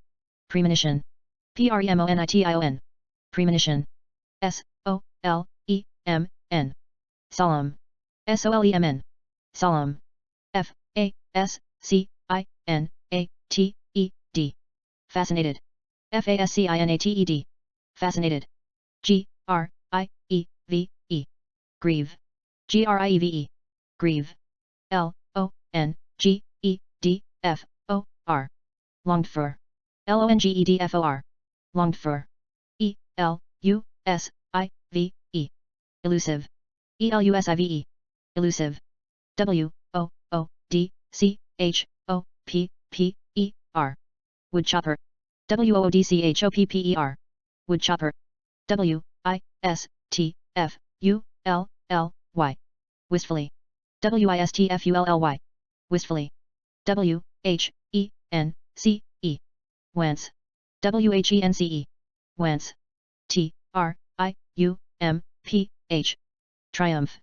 Premonition. P-R-E-M-O-N-I-T-I-O-N. Premonition. S-O-L-E-M-N. Solemn. S-O-L-E-M-N. Solemn. F-A-S-C-I-N-A-T-E-D. Fascinated. F-A-S-C-I-N-A-T-E-D. Fascinated. G-R-I-E-V-E. Grieve. G-R-I-E-V-E. Grieve. L-O-N-G-E-D-F-O-R. Longed for. L-O-N-G-E-D-F-O-R. Longed for. E-L-U-S-I-V-E. Elusive. E-L-U-S-I-V-E. Elusive. W-O-O-D-C-H-O-P-P-E-R. Woodchopper. W-O-O-D-C-H-O-P-P-E-R. Woodchopper. W-I-S-T-F-U-L-L-Y. Wistfully. W-I-S-T-F-U-L-L-Y. Wistfully. W-H-E-N-C-E. Whence. W-H-E-N-C-E. Whence. T-R-I-U-M-P-H. Triumph.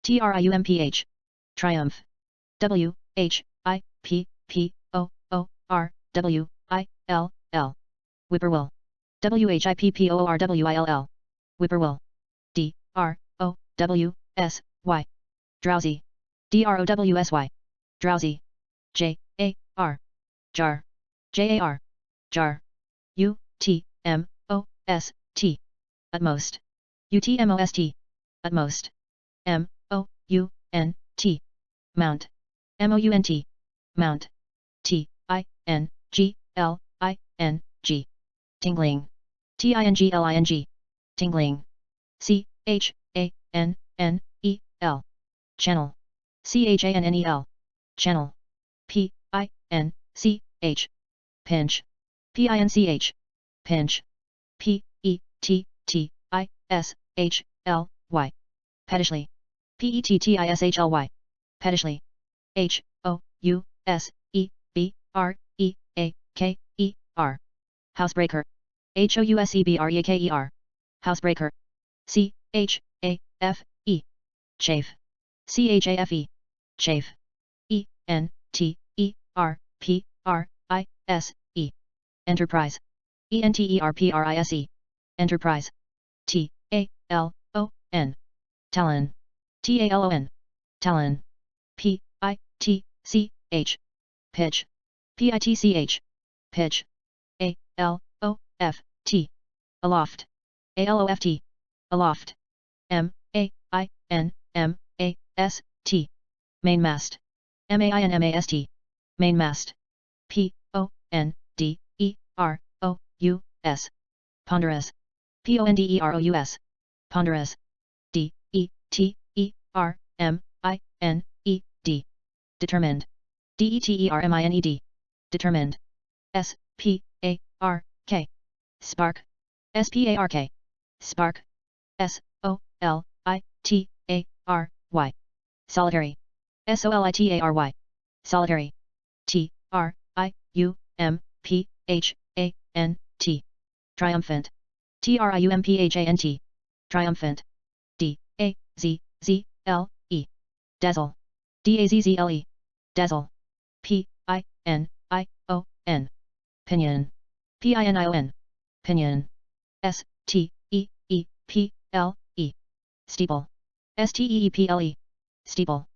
T-R-I-U-M-P-H. Triumph. W-H-I-P-P-O-O-R-W-I-L-L. Whippoorwill. W-H-I-P-P-O-O-R-W-I-L-L. Whippoorwill. D-R-O-W-S-Y. Drowsy. D-R-O-W-S-Y. Drowsy. J-A-R. Jar. J-A-R. Jar. U-T-M-O-S-T. Utmost. U-T-M-O-S-T. Utmost. M-O-U-N-T. Mount. M-O-U-N-T. Mount. T-I-N-G-L-I-N-G. Tingling. T-I-N-G-L-I-N-G. Tingling. C-H-A-N-N-E-L. Channel. C-H-A-N-N-E-L. Channel. P-I-N-C-H. Pinch. P-I-N-C-H. Pinch. P-E-T-T-I-S-H-L-Y. Pettishly. P-E-T-T-I-S-H-L-Y. Pettishly. H-O-U-S-E-B-R-E-A-K-E-R. Housebreaker. H-O-U-S-E-B-R-E-A-K-E-R. Housebreaker. C-H-A-F-E. Chafe. C-H-A-F-E. Chafe. E-N-T-E-R-P-R-I-S-E. Enterprise. E-N-T-E-R-P-R-I-S-E. Enterprise. T-A-L-O-N. Talon. T-A-L-O-N. Talon. P-I-T-C-H. Pitch. P-I-T-C-H. Pitch. A-L-O-F-T. Aloft. A-L-O-F-T. Aloft. M-A-I-N-M-A-S-T. Mainmast. M-A-I-N-M-A-S-T. Mainmast. P-O-N-D-E-R-O-U-S. Ponderous. P-O-N-D-E-R-O-U-S. Ponderous. D-E-T-E-R-M-I-N-E-D. Determined. D-E-T-E-R-M-I-N-E-D. Determined. S-P-A-R-K. Spark. S-P-A-R-K. Spark. S-O-L-I-T-A-R-Y. Solitary. S-O-L-I-T-A-R-Y. Solitary. T-R-I-U-M-P-H-A-N-T. Triumphant. T-R-I-U-M-P-H-A-N-T. Triumphant. D-A-Z-Z-L-E. Dazzle. D-A-Z-Z-L-E. Dazzle. P-I-N-I-O-N. Pinion. P-I-N-I-O-N. Pinion. S-T-E-E-P-L-E. Steeple. S-T-E-E-P-L-E. Steeple.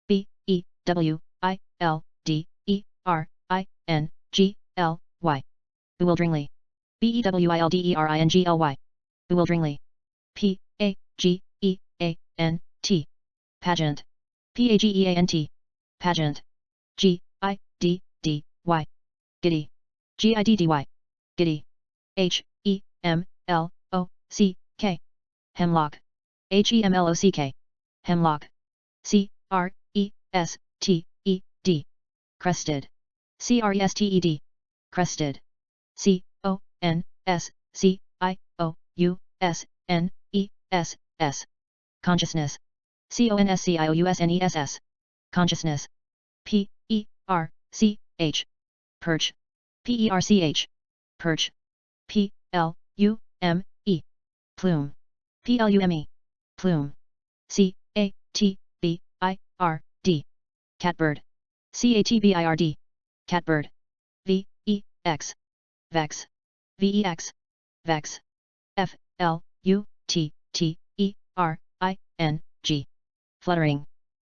B-E-W-I-L-D-E-R-I-N-G-L-Y. Bewilderingly. B-E-W-I-L-D-E-R-I-N-G-L-Y. Bewilderingly. P-A-G-E-A-N-T. Pageant. P-A-G-E-A-N-T. Pageant. G-I-D-D-Y. Giddy. G-I-D-D-Y. Giddy. H-E-M-L-O-C-K. Hemlock. H-E-M-L-O-C-K. Hemlock. C-R-E-S-T-E-D. Crested. C-R-E-S-T-E-D. Crested. C-O-N-S-C-I-O-U-S-N-E-S-S. Consciousness. consciousness, consciousness. P-E-R-C-H, perch. P-E-R-C-H, perch. P-L-U-M-E, plume. P-L-U-M-E, plume. C-A-T-B-I-R-D, catbird. C-A-T-B-I-R-D, catbird. V-E-X, vex. V-E-X, vex. F-L-U-T-T-E-R-I-N-G, fluttering.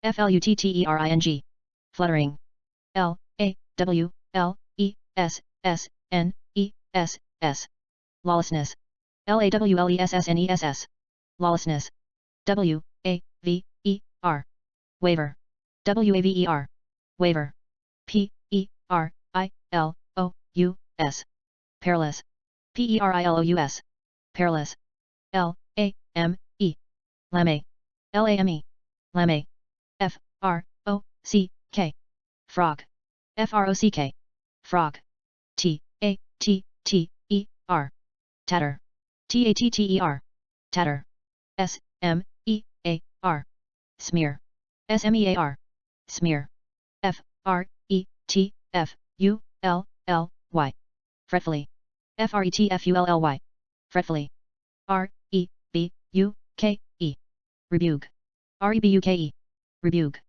F-L-U-T-T-E-R-I-N-G, fluttering. L-A-W-L-E-S-S-N-E-S-S, lawlessness. L-A-W-L-E-S-S-N-E-S-S, lawlessness. W-A-V-E-R, waver. W-A-V-E-R, waver. P-E-R-I-L-O-U-S, perilous. P-E-R-I-L-O-U-S, perilous. L-A-M-E, lame. L-A-M-E, lame. F-R-O-C-K, frog. F-R-O-C-K, frog. T-A-T-T-E-R, tatter. T-A-T-T-E-R, tatter. S-M-E-A-R, smear. S-M-E-A-R, smear. F-R-E-T-F-U-L-L-Y, fretfully. F-R-E-T-F-U-L-L-Y, fretfully. R-E-B-U-K-E, rebuke. R-E-B-U-K-E, rebuke.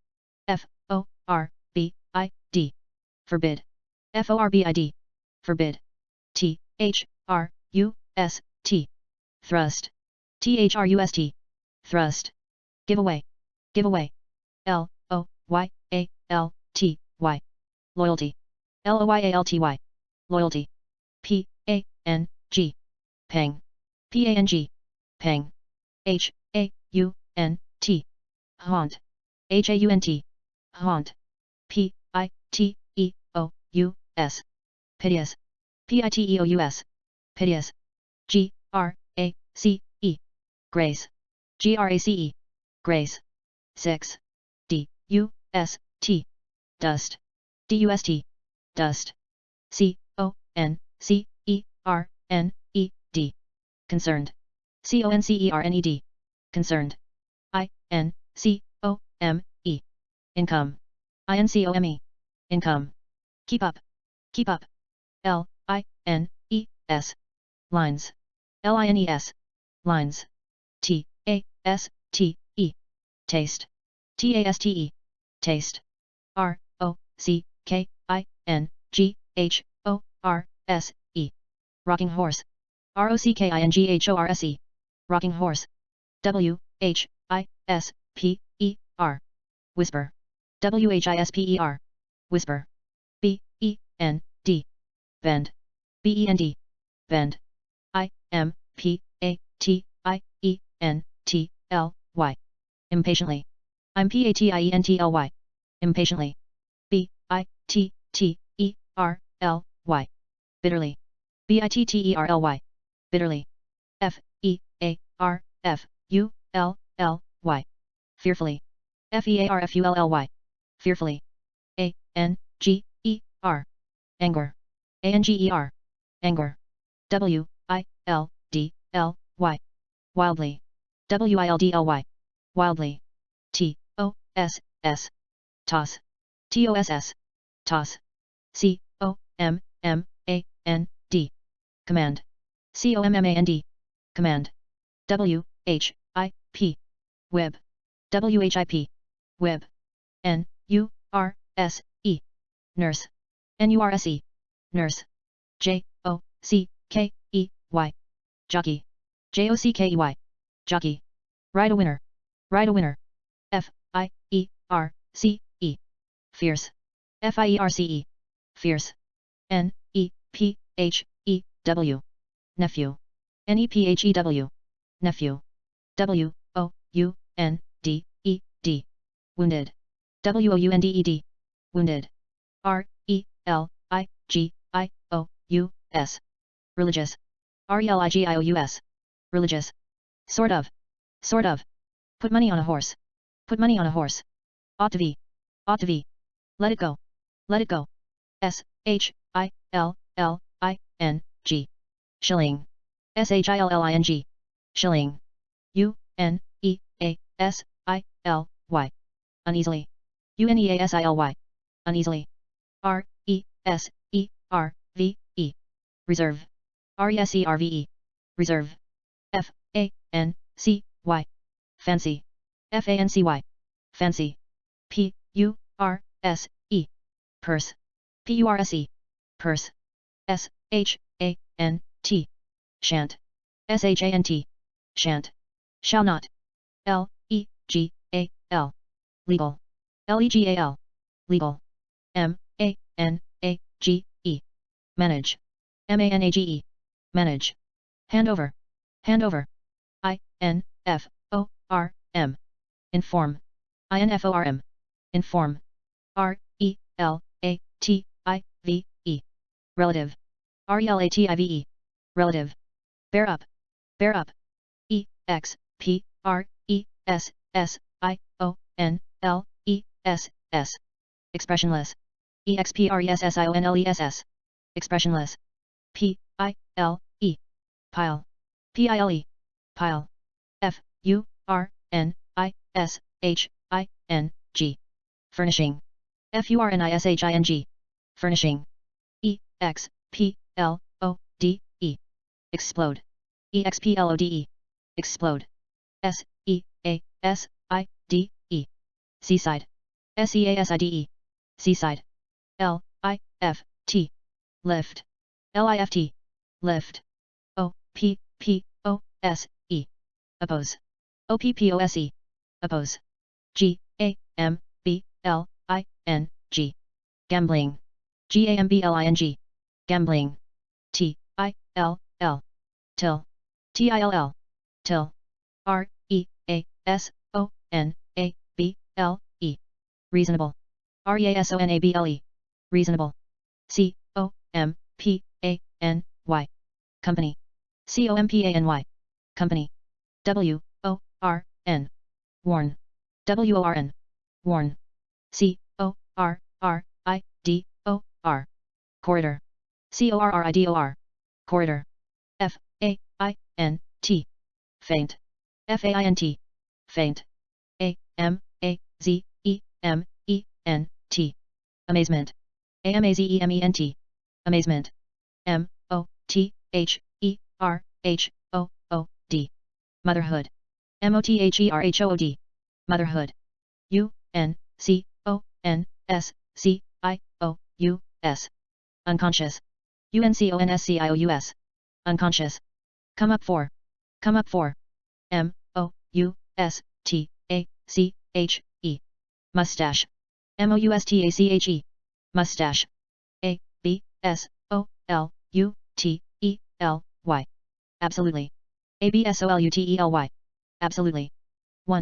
F-O-R-B-I-D, forbid. F-O-R-B-I-D, forbid. T-H-R-U-S-T, thrust. T-H-R-U-S-T, thrust. Give away. Give away. L-O-Y-A-L-T-Y, loyalty. L-O-Y-A-L-T-Y, loyalty. P-A-N-G, pang. P-A-N-G, pang. H-A-U-N-T, haunt. H-A-U-N-T, haunt. P-I-T-E-O-U-S, piteous. P-I-T-E-O-U-S, piteous. G-R-A-C-E, grace. G-R-A-C-E, grace. 6. D-U-S-T, dust. D-U-S-T, dust. C-O-N-C-E-R-N-E-D, concerned. C-O-N-C-E-R-N-E-D, concerned. I-N-C-O-M-E, income. I-N-C-O-M-E, income. Keep up. Keep up. L-I-N-E-S, lines. L-I-N-E-S, lines. T-A-S-T-E, taste. T-A-S-T-E, taste. R-O-C-K-I-N-G-H-O-R-S-E, rocking horse. R-O-C-K-I-N-G-H-O-R-S-E, rocking horse. W-H-I-S-P-E-R, whisper. W-H-I-S-P-E-R, whisper. B-E-N-D, bend. B-E-N-D, bend. I-M-P-A-T-I-E-N-T-L-Y, impatiently. I'm P-A-T-I-E-N-T-L-Y, impatiently. B-I-T-T-E-R-L-Y, bitterly. B-I-T-T-E-R-L-Y, bitterly. F-E-A-R-F-U-L-L-Y, fearfully. F-E-A-R-F-U-L-L-Y, fearfully. A-N-G-E-R, anger. A-N-G-E-R, anger. W-I-L-D-L-Y, wildly. W-I-L-D-L-Y, wildly. T-O-S-S, toss. T-O-S-S, toss. C-O-M-M-A-N-D, command. C-O-M-M-A-N-D, command. W-H-I-P, web. W-H-I-P, web. N-U-R-S-E, nurse. N-U-R-S-E, nurse. J-O-C-K-E-Y, jockey. J-O-C-K-E-Y, jockey. Ride a winner. Ride a winner. F-I-E-R-C-E, fierce. F-I-E-R-C-E, fierce. N-E-P-H-E-W, nephew. N-E-P-H-E-W, nephew. W-O-U-N-D-E-D, wounded. W-O-U-N-D-E-D, wounded. R-E-L-I-G-I-O-U-S, religious. R-E-L-I-G-I-O-U-S, religious. Sort of. Sort of. Put money on a horse. Put money on a horse. Ought to be. Ought to be. Let it go. Let it go. S-H-I-L-L-I-N-G, shilling. S-H-I-L-L-I-N-G, shilling. U-N-E-A-S-I Uneasily. Uneasily. Uneasily. Reserve. Reserve. Reserve. Reserve. Fancy. Fancy. Fancy. Fancy. Purse. Purse. Purse. Purse. Shant. Shant. Shant. Shant. Shall not. Legal. Legal. Legal. Legal. Manage. Manage. Manage. Manage. Handover. Handover. Inform. Inform. Inform. Inform. Relative. Relative. Relative. Relative. Bear up. Bear up. Expressionless. Expressionless. Expressionless. Expressionless. Pile. Pile. Pile. Pile. Furnishing. Furnishing. Furnishing. Furnishing. Explode. Explode. Explode. Explode. Seaside. Seaside. Seaside. Seaside. Lift. Lift. Lift. Lift. Oppose. Oppose. Oppose. Oppose. Gambling. Gambling. Gambling. Till. Till. Till. Till. Reasonable. Reasonable. Reasonable. Company. Company. Company. Worn. Worn. Worn. Corridor. Corridor. Corridor. Faint. Faint. Faint. Amazement. Amazement. Amazement. Motherhood. Motherhood. Motherhood. Unconscious. Unconscious. Unconscious. Come up for. Come up for. Mustache. Mustache. Mustache. Absolutely. Absolutely. Absolutely.